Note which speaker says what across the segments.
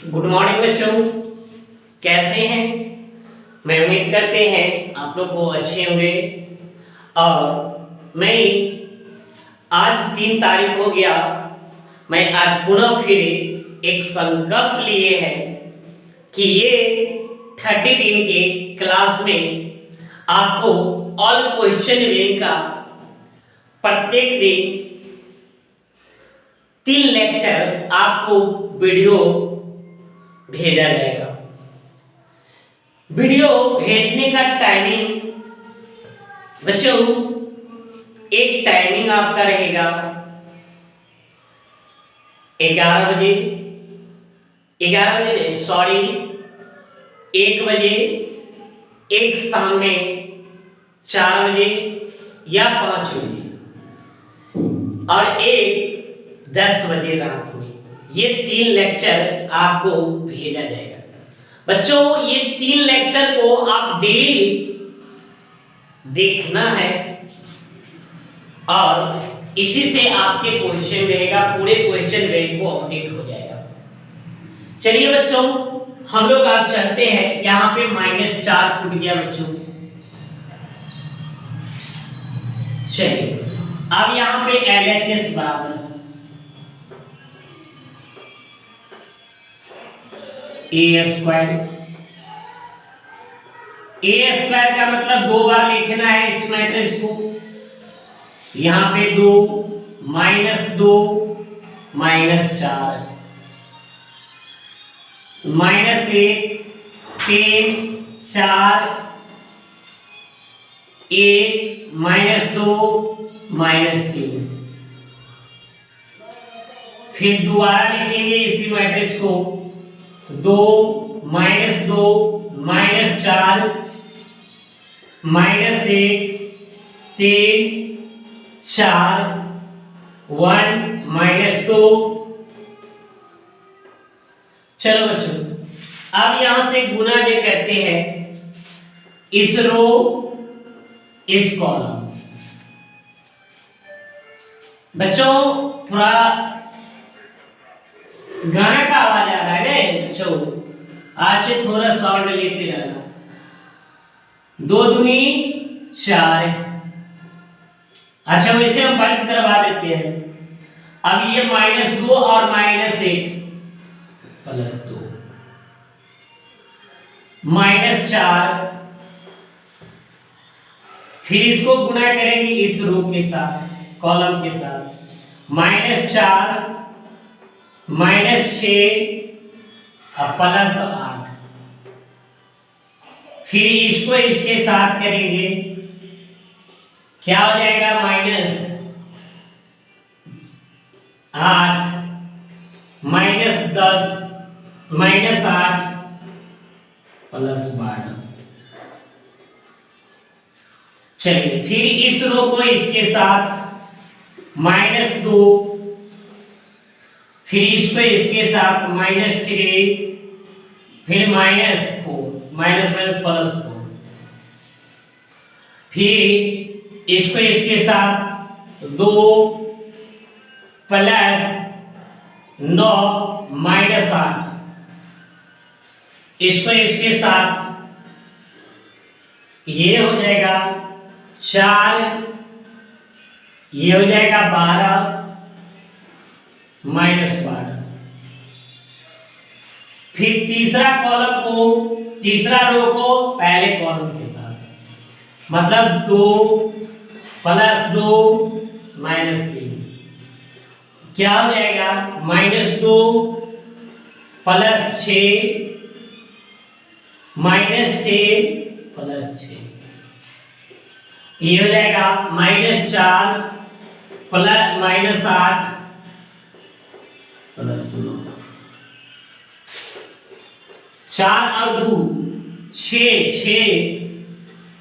Speaker 1: Good morning बच्चों, कैसे हैं? मैं उम्मीद करते हैं आप लोग को अच्छे होंगे। और मैं आज 3 तारीख हो गया, मैं आज पुनः फिर एक संकल्प लिए है कि ये 30 दिन के क्लास में आपको ऑल क्वेश्चन बैंक का प्रत्येक दिन 3 लेक्चर आपको वीडियो भेजा जाएगा। वीडियो भेजने का टाइमिंग बच्चों, एक टाइमिंग आपका रहेगा 11 बजे, 11 बजे नहीं सॉरी 1 बजे, एक शाम में 4 बजे या 5 बजे और एक 10 बजे रात में। ये 3 लेक्चर आपको भेजा जाएगा। बच्चों, ये 3 लेक्चर को आप डेली देखना है और इसी से आपके क्वेश्चन रहेगा, पूरे क्वेश्चन बैंक को अपडेट हो जाएगा। चलिए बच्चों, हम लोग आप चलते हैं। यहाँ पे -4 छूट गया बच्चों। चलिए अब यहाँ पे LHS बराबर a स्क्वायर का मतलब 2 बार लिखना है इस मैट्रिक्स को। यहाँ पे 2 -2 -4 -1 3 4 1 -2 -3। फिर दोबारा लिखेंगे इसी मैट्रिक्स को 2 -2 -4 -1 3 4 1 -2। चलो बच्चों, अब यहां से गुना जो करते हैं इस रो इस कॉलम। बच्चों थोड़ा गाना का आवाज आ रहा है ना बच्चों, आज से थोड़ा साउंड लेते रहना। 2 दूनी 4। अच्छा वैसे हम बंद करवा देते हैं। अब ये -2 और -1 +2 -4। फिर इसको गुना करेंगे इस रो के साथ, कॉलम के साथ। -4 -6 और +8। फिर इसको इसके साथ करेंगे, क्या हो जाएगा -8 -10 -8 +12। चलिए फिर इस रो को इसके साथ -2, फिर इसको इसके साथ -3, फिर -4 +4। फिर इसको इसके साथ 2 + 9 -8। इसको इसके साथ ये हो जाएगा 4, ये हो जाएगा 12 -12। फिर तीसरा कॉलम को, तीसरा रो को पहले कॉलम के साथ, मतलब 2 + 2 -3। क्या हो जाएगा -2 + 6 -6 +6। ये हो जाएगा -4 + -8 +9। 4 और 2 6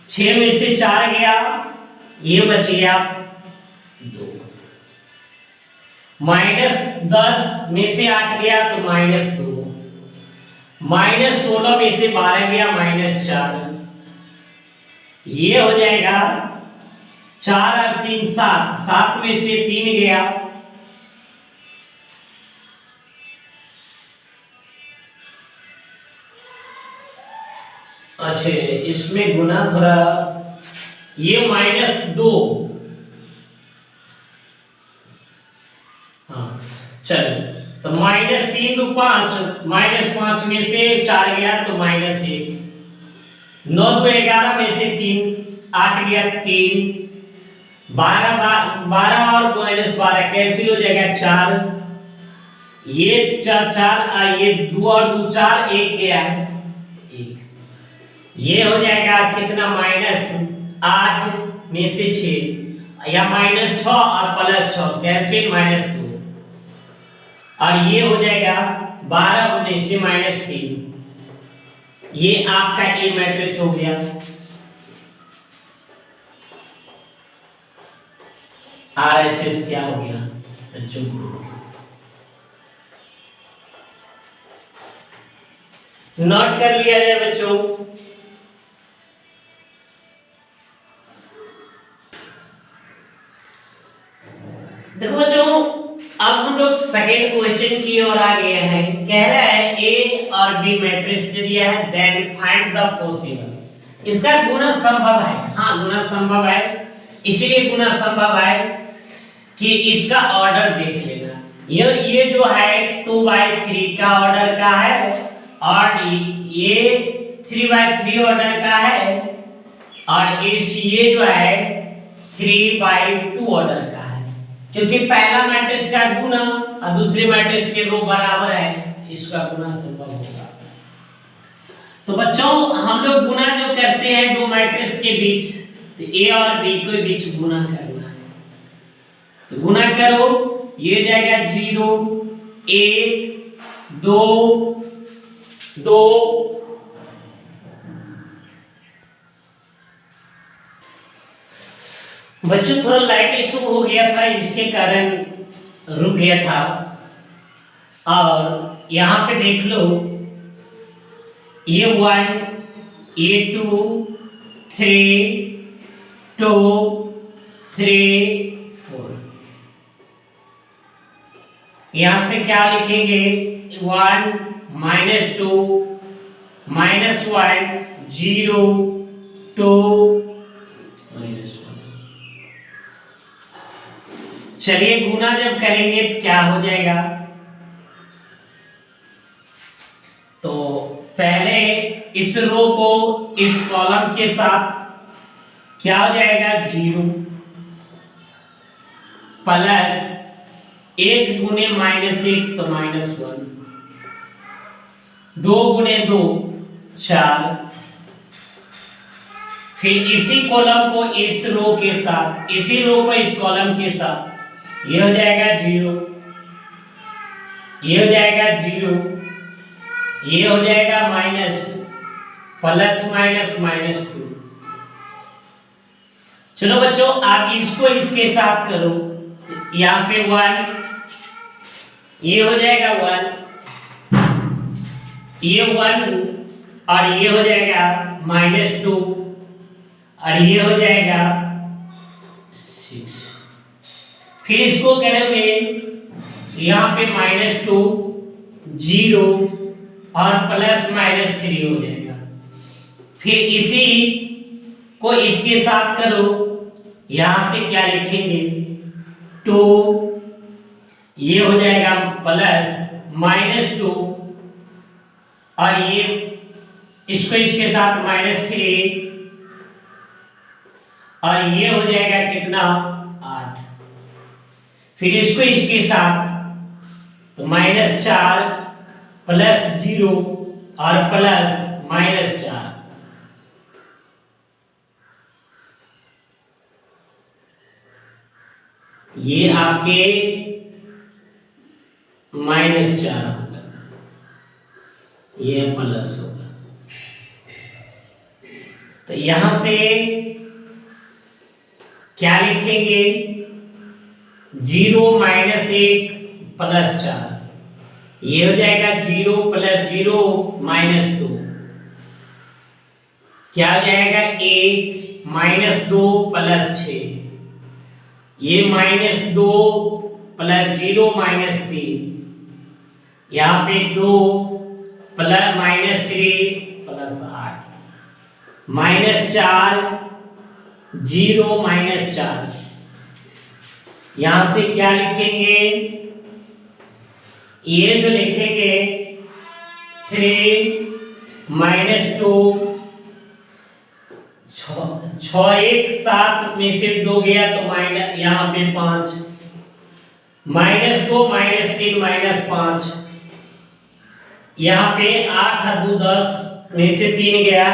Speaker 1: 6 में से 4 गया, ये बच गया 2। -10 में से 8 गया तो -2। -16 में से 12 गया -4। ये हो जाएगा 4 और 3 7, 7 में से 3 गया अच्छा, इसमें गुना थोड़ा, ये -2, हाँ चलो, तो -3 तो 5, -5 में से 4 गया तो -1, 9 तो 11 में से 3, 8 गया 3, 12 और -12 कैंसिल हो जाएगा 4, ये 4 ये 2 और 2 4, 1 गया 1, ये हो जाएगा कितना -8 में से 6 या -6 और +6 कैंसिल -2, और ये हो जाएगा 12 में से -3, ये आपका ए मैट्रिक्स हो गया। RHS क्या हो गया बच्चों? नोट कर लिया जाए बच्चों। देखो बच्चों, अब हम लोग सेकेंड क्वेश्चन की ओर आ गए हैं। कह रहा है ए और बी मैट्रिक्स दे दिया है, देन फाइंड द पॉसिबल। इसका गुना संभव है, हाँ गुना संभव है, इसलिए गुना संभव है कि इसका ऑर्डर देख लेना। ये जो है 2/3 का ऑर्डर का है, और ये 3/3 ऑर्डर का है, और ये जो है 3/2 ऑर्डर का है, क्योंकि पहला मैट्रिक्स का गुना और दूसरे मैट्रिक्स के रो बराबर है, इसका गुना संभव होगा। तो बच्चों, हम लोग गुना जो करते हैं दो मैट्रिक्स के बीच, तो ए और बी के बीच गुना करना है। तो गुना करो, ये जाएगा 0 1 2 2, बच्चों थोड़ा लाइट इशू हो गया था, इसके कारण रुक गया था। और यहाँ पे देख लो, ये 1 ये 2 3 2 3 4, यहाँ से क्या लिखेंगे 1 -2 -1 0 2 -1। चलिए गुना जब करेंगे तो क्या हो जाएगा, तो पहले इस रो को इस कॉलम के साथ क्या हो जाएगा 0 प्लस 1 गुने -1 तो -1, 2 गुने 2 4, फिर इसी कॉलम को इस रो के साथ, इसी रो को इस कॉलम के साथ, ये हो जाएगा 0, ये हो जाएगा 0, ये हो जाएगा माइनस, प्लस -2। चलो बच्चों, आप इसको इसके साथ करो, यहाँ पे 1, ये हो जाएगा 1, ये 1, और ये हो जाएगा -2, और ये हो जाएगा 6। फिर इसको करेंगे, यहाँ पे -2 0 और +-3 हो जाएगा। फिर इसी को इसके साथ करो, यहाँ से क्या लिखेंगे 2, ये हो जाएगा +-2, और ये इसको इसके साथ -3, और ये हो जाएगा कितना 8। फिर इसको इसके साथ तो -4 + 0 और +-4, ये आपके -4 होगा, ये प्लस होगा। तो यहां से क्या लिखेंगे 0 - 1 + 4, ये हो जाएगा 0 + 0 -2, क्या हो जाएगा 1 -2 + 6, ये -2 + 0 -3, यहाँ पे 2 + -3 + 8, -4 0 -4। यहां से क्या लिखेंगे, ये जो लिखेंगे 3 -2 6 1 7 में से 2 गया तो माइनस यहाँ पे 5 -2 -3 -5 यहाँ पे 8 और 2 10 में से 3 गया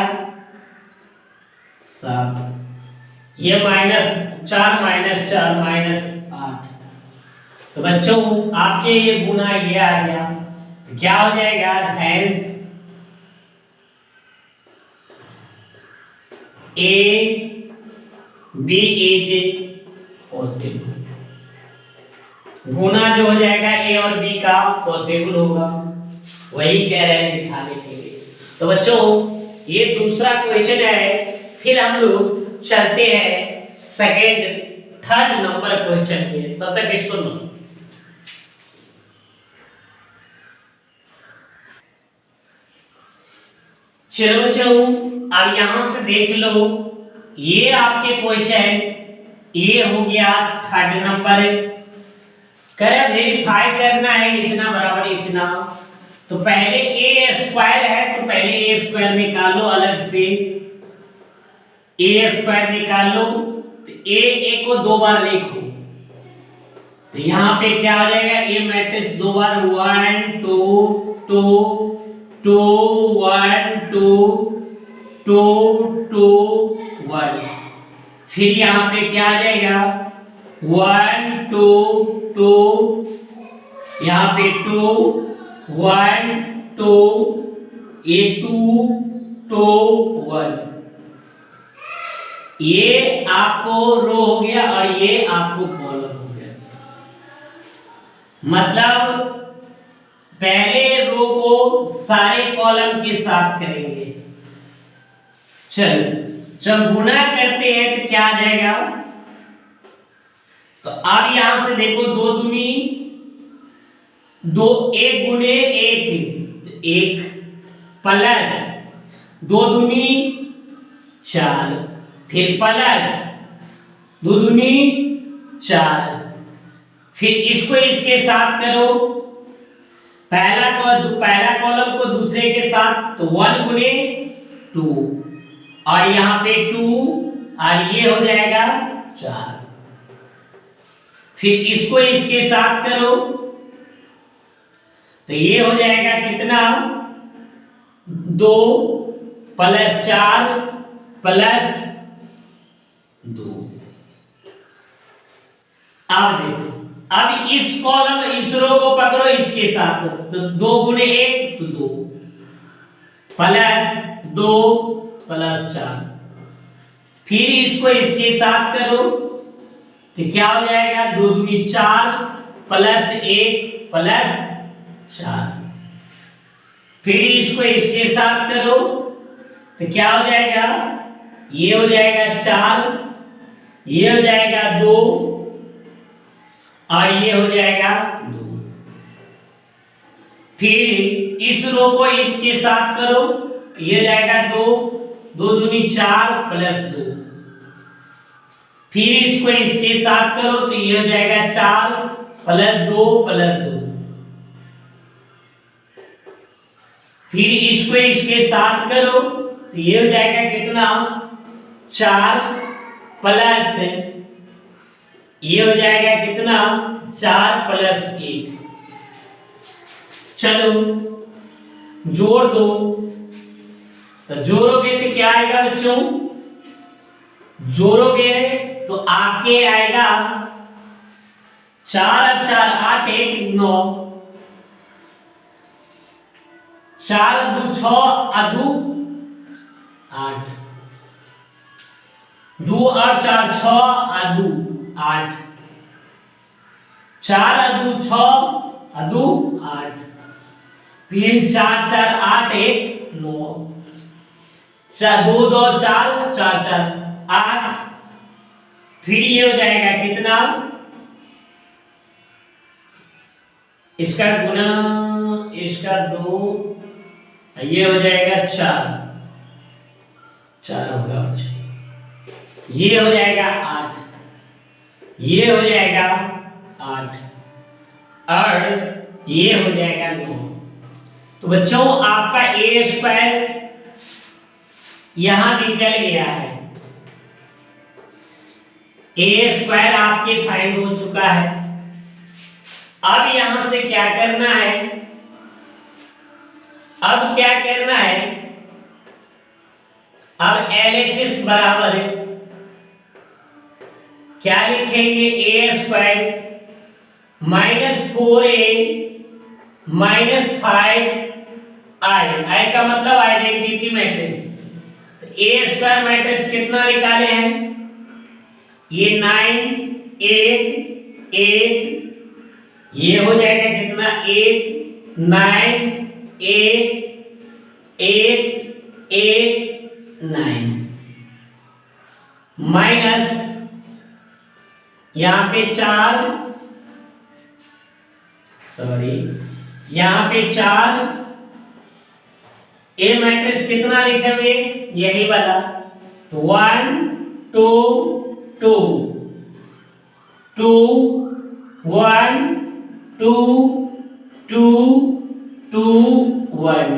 Speaker 1: 7। ये -4 -4 -8। तो बच्चों आपके ये गुना ये आ गया, क्या हो जाएगा, hence A B is possible. गुना जो हो जाएगा A और B का पॉसिबल होगा, वही कह रहे हैं दिखाने के लिए। तो बच्चों ये दूसरा क्वेश्चन है। फिर हम लोग चलते हैं सेकंड थर्ड नंबर क्वेश्चन पे, तब तक इसको लो। चलो बच्चों अब यहां से देख लो, ये आपके क्वेश्चन ये हो गया थर्ड नंबर। करें वेरीफाई करना है इतना बराबर इतना, तो पहले ए स्क्वायर है तो पहले ए स्क्वायर निकालो अलग से, ए स्क्वायर निकालो तो ए को 2 बार लिखो, तो यहाँ पे क्या हो जाएगा, ए मैट्रिक्स 2 बार 1 2 2 2 1 2 2 2 1। फिर यहाँ पे क्या आ जाएगा 1 2 2, यहाँ पे 2 1 2 ये 2 2 1। ये आपको रो हो गया और ये आपको कॉलम हो गया। मतलब पहले रो को सारे कॉलम के साथ करेंगे। चलो जब गुना करते हैं तो क्या आ जाएगा, तो अब यहां से देखो 2 दूनी 2 1 गुने 1 तो 1 प्लस 2 दूनी 4 फिर प्लस 2 दूनी 4 फिर इसको इसके साथ करो, पहला कॉलम को दूसरे के साथ तो 1 गुने 2 और यहाँ पे 2 और ये हो जाएगा 4। फिर इसको इसके साथ करो तो ये हो जाएगा कितना 2 प्लस 4 प्लस 2। अब देखो, अब इस कॉलम इस रो को पकड़ो इसके साथ, तो 2 गुने 1 तो 2 प्लस 2 प्लस 4। फिर इसको इसके साथ करो तो क्या हो जाएगा 2 दूनी 4 प्लस 1 प्लस 4। फिर इसको इसके साथ करो तो क्या हो जाएगा, ये हो जाएगा 4, ये हो जाएगा 2 और ये हो जाएगा 2। फिर इस रो को इसके साथ करो, ये जाएगा 2 2 दूनी 4 प्लस 2। फिर इसको इसके साथ करो तो ये हो जाएगा 4 प्लस 2 प्लस 2। फिर इसको इसके साथ करो तो ये हो जाएगा कितना 4 प्लस ये हो जाएगा कितना 4 प्लस 1। चलो जोड़ दो, तो जोड़ोगे तो क्या आएगा बच्चों, जोड़ोगे तो आपके आएगा 4 4 8 1 9 4 2 6 2 8 2 और 4 6 और 2 8 4 और 2 6 और 2 8 फिर 4 4 8 1 9 2 2 4 4 4 8। फिर ये हो जाएगा कितना, इसका गुना इसका 2, ये हो जाएगा 4 4 होगा, ये हो जाएगा 8, ये हो जाएगा 8 और ये हो जाएगा 9। तो बच्चों आपका ए स्क्वायर यहां निकल गया है, ए स्क्वायर आपके फाइंड हो चुका है। अब यहां से क्या करना है, अब क्या करना है, अब LHS बराबर क्या लिखेंगे, ए स्क्वायर -4a माइनस 5i, आई का मतलब आइडेंटिटी मैट्रिक्स। ए स्क्वायर मैट्रिक्स कितना निकाले हैं, ये 9 8 8, ये हो जाएगा कितना 8 9 8 8 8 9 माइनस यहां पे 4, सॉरी यहां पे 4, ए मैट्रिक्स कितना लिखेंगे, यही वाला, तो 1 2 2 2 1 2 2 2 1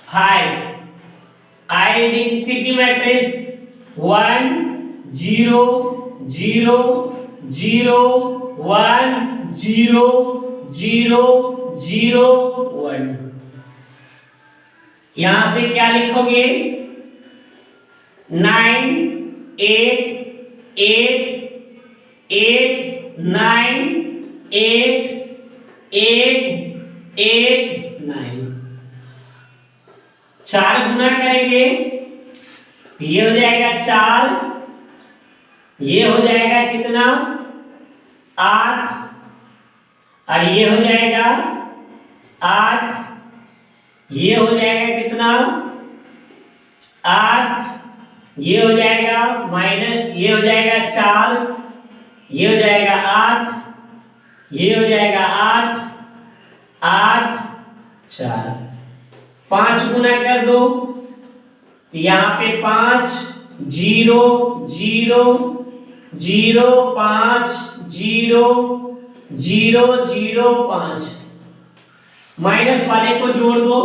Speaker 1: 5, आइडेंटिटी मैट्रिक्स 1 0 0 0 1 0 0 0 1। यहां से क्या लिखोगे, 9 8 8 8 9 8 8 8 9, 4 गुना करेंगे तो ये हो जाएगा 4, ये हो जाएगा कितना 8 और ये हो जाएगा 8, ये हो जाएगा कितना 8, ये हो जाएगा माइनस, ये हो जाएगा 4, ये हो जाएगा 8, ये हो जाएगा 8 8 4, 5 गुना कर दो तो यहाँ पे 5 0 0 0 5 0 0 0 5, माइनस वाले को जोड़ दो,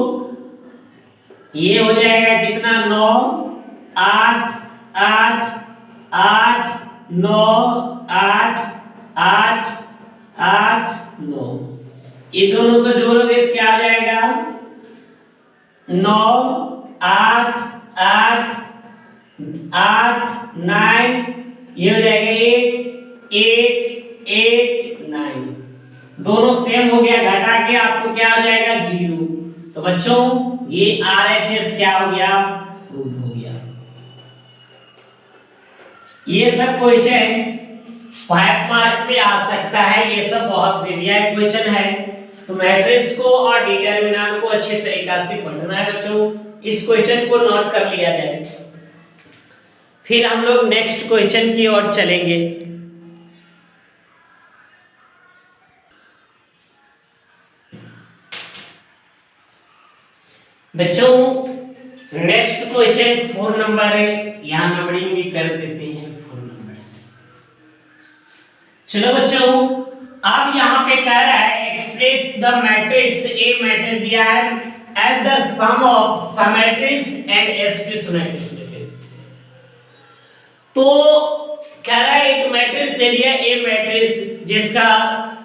Speaker 1: ये हो जाएगा कितना 9 8 8 8 9 8 8 8 9, ये दोनों को जोड़ोगे तो क्या आ जाएगा 9 8 8 8 9, ये हो जाएगा 8 8 8 9, दोनों सेम हो गया, घटा के आपको क्या हो जाएगा 0। तो बच्चों ये RHS क्या हो गया, प्रूव हो गया। ये सब क्वेश्चन 5 मार्क पे आ सकता है, ये सब बहुत बढ़िया क्वेश्चन है। तो मैट्रिक्स को और डिटरमिनेंट को अच्छे तरीका से पढ़ना है बच्चों, इस क्वेश्चन को नोट कर लिया जाए। फिर हम लोग नेक्स्ट क्वेश्चन की ओर चलेंगे। बच्चों नेक्स्ट क्वेश्चन 4 नंबर है, यहां नंबरिंग भी कर देते हैं 4 नंबर। चलो बच्चों अब यहां पे कह रहा है express the matrix, a matrix दिया है as the sum of symmetrics and skew symmetrics. तो कह रहा है एक मैट्रिक्स दे दिया, ए मैट्रिक्स जिसका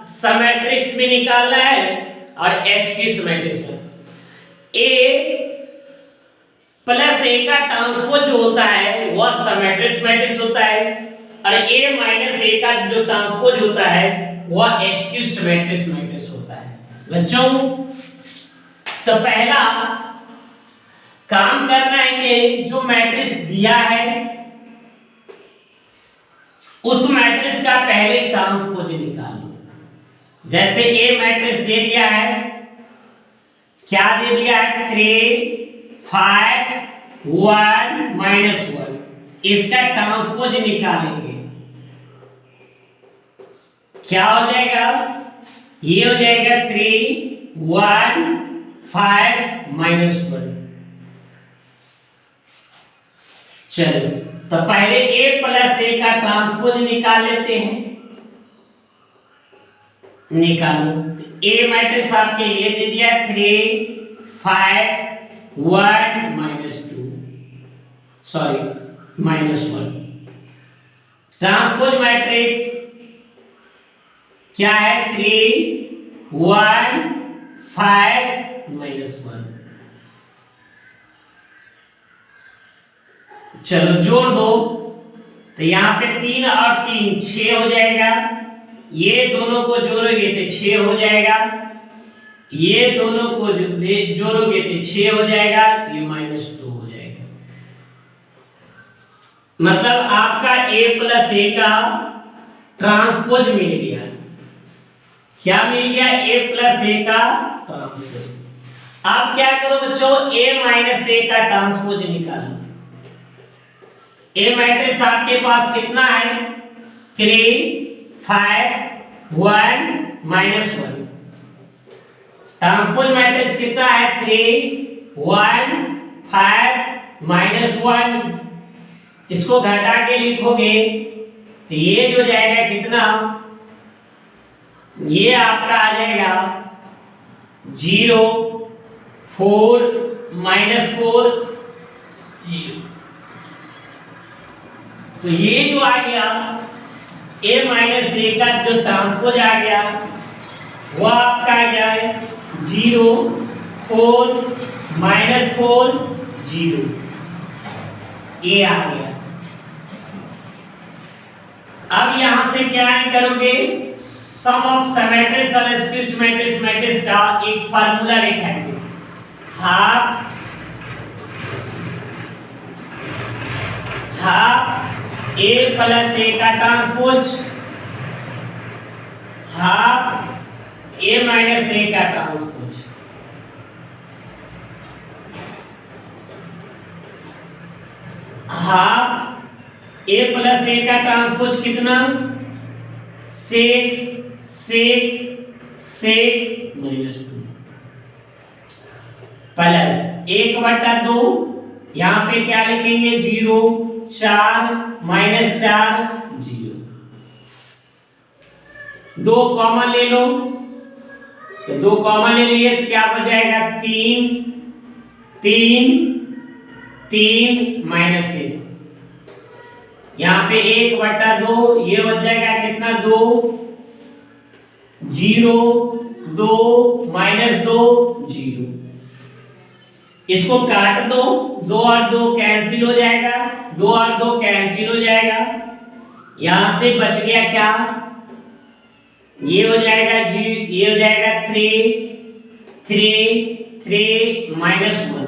Speaker 1: सिमेट्रिक्स भी निकालना है और एसक्यू सिमेट्रिक्स में। ए प्लस ए का ट्रांसपोज जो होता है वह सिमेट्रिक्स मैट्रिक्स होता है और ए माइनस ए का जो ट्रांसपोज होता है वह एसक्यू सिमेट्रिक्स मैट्रिक्स होता है। बच्चों तो पहला काम करना है कि जो मैट्रिक्स दिया है उस मैट्रिक्स का पहले ट्रांसपोज निकालो। जैसे ए मैट्रिक्स दे दिया है, क्या दे दिया है 3 5 1 -1, इसका ट्रांसपोज निकालेंगे, क्या हो जाएगा, ये हो जाएगा 3 1 5 -1। चलो तो पहले a प्लस ए का ट्रांसपोज निकाल लेते हैं। निकालो। ए मैट्रिक्स आपके ये दे दिया 3 5 1 -2 सॉरी -1। ट्रांसपोज मैट्रिक्स क्या है 3 1 5 -1। चलो जोड़ दो तो यहाँ पे 3 और 3 6 हो जाएगा। ये दोनों को जोड़ोगे तो 6 हो जाएगा। ये दोनों को जोड़ोगे तो 6 हो जाएगा। ये -2 हो जाएगा। मतलब आपका a प्लस ए का ट्रांसपोज मिल गया। क्या मिल गया? a प्लस ए का ट्रांसपोज। आप क्या करो बच्चों, a माइनस ए का ट्रांसपोज निकालो। ए मैट्रिक्स आपके पास कितना है? 3 5 1 -1। ट्रांसपोज मैट्रिक्स कितना है? 3 1 5 -1। इसको घटा के लिखोगे तो ये जो जाएगा कितना? ये आपका आ जाएगा 0 4 -4 0। तो ये जो आ गया a माइनस ए का जो ट्रांसपोज आ गया वो आपका आ गया है 0 4 -4 0। ये आ गया। अब यहां से क्या करोगे? सम ऑफ सिमेट्रिक्स और स्क्यू सिमेट्रिक्स मैट्रिक्स का एक फार्मूला लिखेंगे। हाफ a प्लस ए का ट्रांसपोज हाफ a माइनस ए का ट्रांसपोज। हाफ a प्लस ए का ट्रांसपोज कितना? 6 6 6 -2 प्लस 1/2। यहाँ पे क्या लिखेंगे? 0 4 -4 0। 2 कॉमन ले लो तो 2 कॉमन ले लिए तो क्या हो जाएगा? 3 3 3 -1। यहाँ पे 1/2 ये हो जाएगा कितना? 2 0 2 -2 0। इसको काट दो, 2 और 2 कैंसिल हो जाएगा। 2 और 2 कैंसिल हो जाएगा। यहां से बच गया क्या? ये हो जाएगा ये हो जाएगा 3 3 3 -1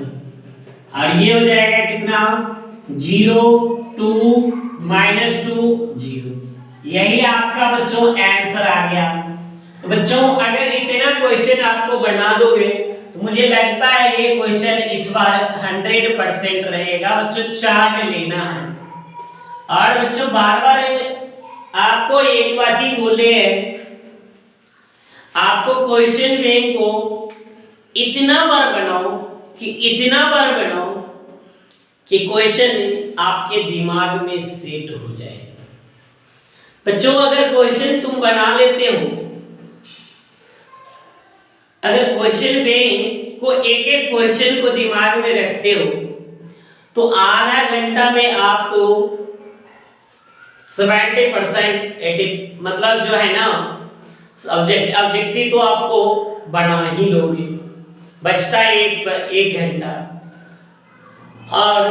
Speaker 1: और ये हो जाएगा कितना? 0 2 -2 0। यही आपका बच्चों आंसर आ गया। तो बच्चों अगर इतना क्वेश्चन आपको बना दोगे तो मुझे लगता है ये क्वेश्चन इस बार 100% रहेगा। बच्चों चार्ट लेना है। और बच्चों बार बार आपको एक बात ही बोले है, आपको क्वेश्चन बैंक को इतना बार बनाओ कि क्वेश्चन आपके दिमाग में सेट हो जाए। बच्चों अगर क्वेश्चन तुम बना लेते हो, अगर क्वेश्चन बैंक को एक एक क्वेश्चन को दिमाग में रखते हो तो आधा घंटा में आपको 70% मतलब जो है ना ऑब्जेक्टिव तो आपको बना ही लोगे। बचता है एक घंटा और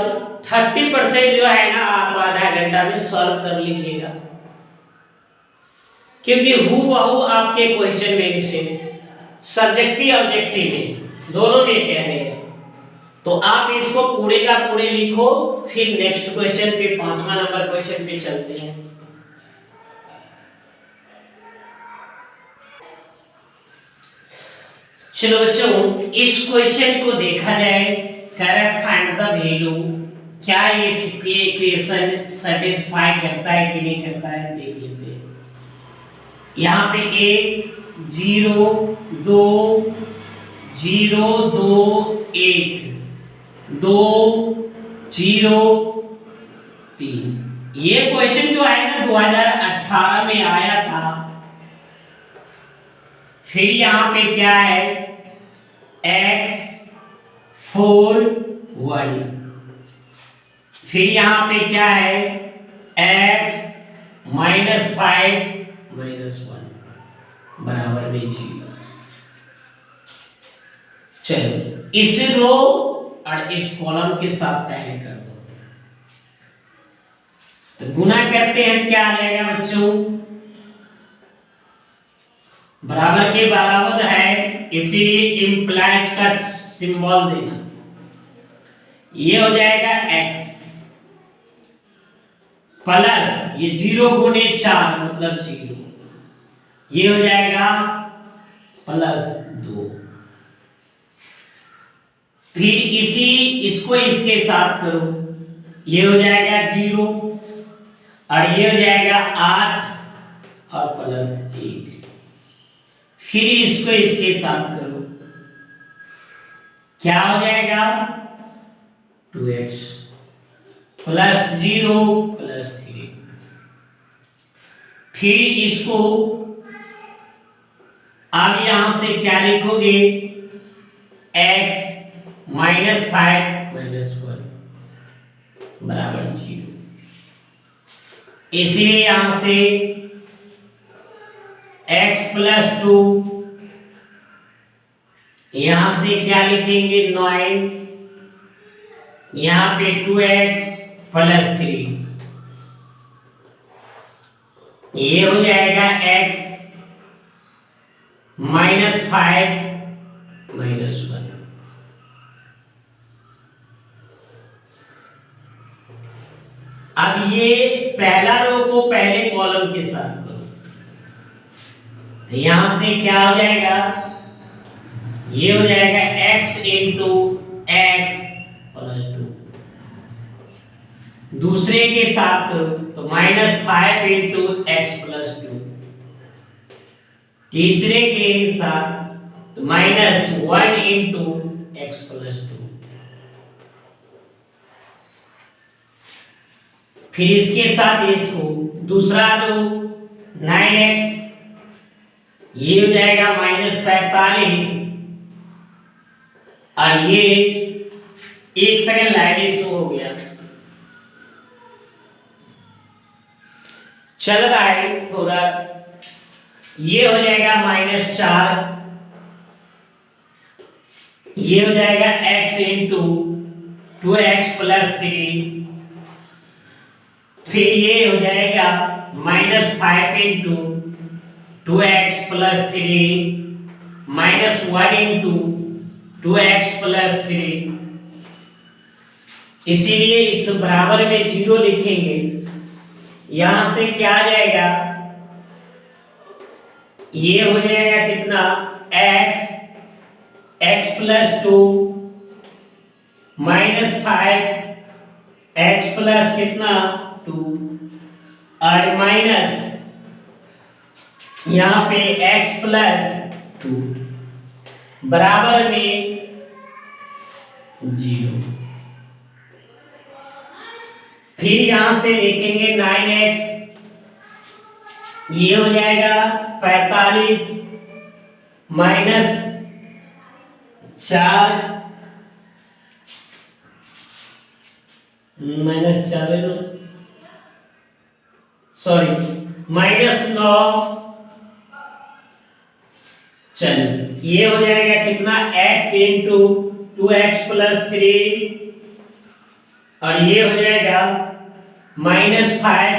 Speaker 1: 30% जो है ना आप आधा घंटा में सॉल्व कर लीजिएगा, क्योंकि हूबहू आपके क्वेश्चन बैंक से सब्जेक्टिव ऑब्जेक्टिव में दोनों में कह रहे हैं। तो आप इसको पूरे का पूरे लिखो, फिर नेक्स्ट क्वेश्चन पे 5वां नंबर क्वेश्चन पे चलते हैं। चलो बच्चों इस क्वेश्चन को देखा जाए। Correct find the value. क्या ये इक्वेशन सेटिस्फाई करता है कि नहीं करता है देख लेते हैं। यहाँ पे 1 0 2 0 2 1 2 0 ये क्वेश्चन जो है ना 2018 में आया था। फिर यहां पे क्या है x 4 1, फिर यहां पे क्या है x -5 -1 बराबर में 0। चलो इस रो और इस कॉलम के साथ पहले कर दो। तो गुना करते हैं क्या आ जाएगा बच्चों, बराबर के बराबर है, इसीलिए इंप्लाइज का सिंबल देना। ये हो जाएगा x प्लस ये 0 गुने 4 मतलब 0, ये हो जाएगा प्लस 2। फिर इसको इसके साथ करो, ये हो जाएगा 0 और ये हो जाएगा 8 और प्लस 1। फिर इसको इसके साथ करो, क्या हो जाएगा 2x प्लस 0 प्लस 3। फिर इसको अब यहां से क्या लिखोगे x -5 -1 बराबर 0। इसलिए यहां से x प्लस 2, यहां से क्या लिखेंगे 9, यहां पे 2x प्लस 3, ये हो जाएगा x -5 -1। अब ये पहला रो को पहले कॉलम के साथ करो, तो यहां से क्या हो जाएगा, ये हो जाएगा x इंटू x प्लस 2। दूसरे के साथ करो तो -5 इंटू x प्लस 2। तीसरे के साथ तो -1 इंटू x प्लस 2। फिर इसके साथ इसको दूसरा रो 9x, ये हो जाएगा -45 और ये 1 सेकंड लाइट शो हो गया, चल रहा है थोड़ा। ये हो जाएगा -4, ये हो जाएगा x इंटू 2x प्लस 3। फिर ये हो जाएगा -5 into 2x plus 3 -1 into 2x plus 3। इसीलिए इस बराबर में 0 लिखेंगे। यहां से क्या आ जाएगा, ये हो जाएगा कितना x प्लस 2 -5 x प्लस कितना 2 और माइनस यहां पे x प्लस 2 बराबर में 0। फिर यहां से लिखेंगे 9x, ये हो जाएगा 45 -4 -4 है ना, सॉरी -9। चलो ये हो जाएगा कितना x इंटू 2x प्लस 3 और ये हो जाएगा -5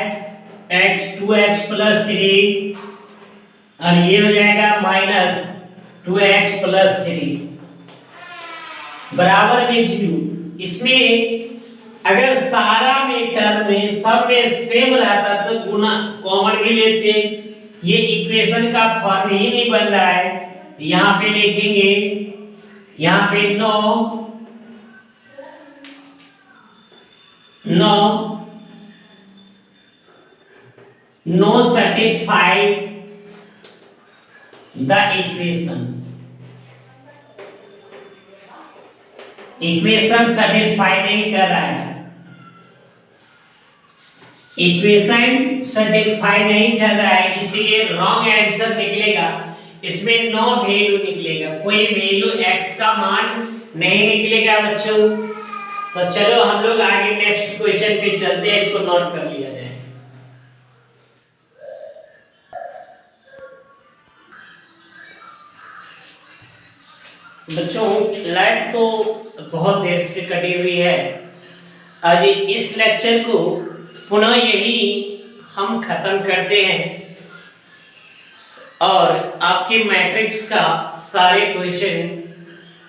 Speaker 1: x 2x प्लस 3 और ये हो जाएगा -2x प्लस 3 बराबर में 0। इसमें अगर सारा में टर्म में सब में सेम रहता तो गुना कॉमन भी लेते, ये इक्वेशन का फॉर्म ही नहीं बन रहा है। यहाँ पे लिखेंगे, यहाँ पे 9 satisfy the इक्वेशन सेटिस्फाई नहीं कर रहा है। इक्वेशन सेटिस्फाई नहीं कर रहा है, इसीलिए रॉन्ग आंसर निकलेगा। इसमें नो वैल्यू निकलेगा, कोई वैल्यू x का मान नहीं निकलेगा बच्चों। तो चलो हम लोग आगे नेक्स्ट क्वेश्चन पे चलते हैं, इसको नोट कर लिया जाए। बच्चों लाइट तो बहुत देर से कटी हुई है। आज इस लेक्चर को पुनः यही हम खत्म करते हैं और आपके मैट्रिक्स का सारे क्वेश्चन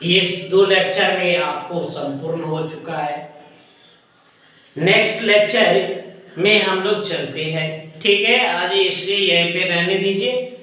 Speaker 1: ये 2 लेक्चर में आपको संपूर्ण हो चुका है। नेक्स्ट लेक्चर में हम लोग चलते हैं, ठीक है। आज इसलिए यहीं पे रहने दीजिए।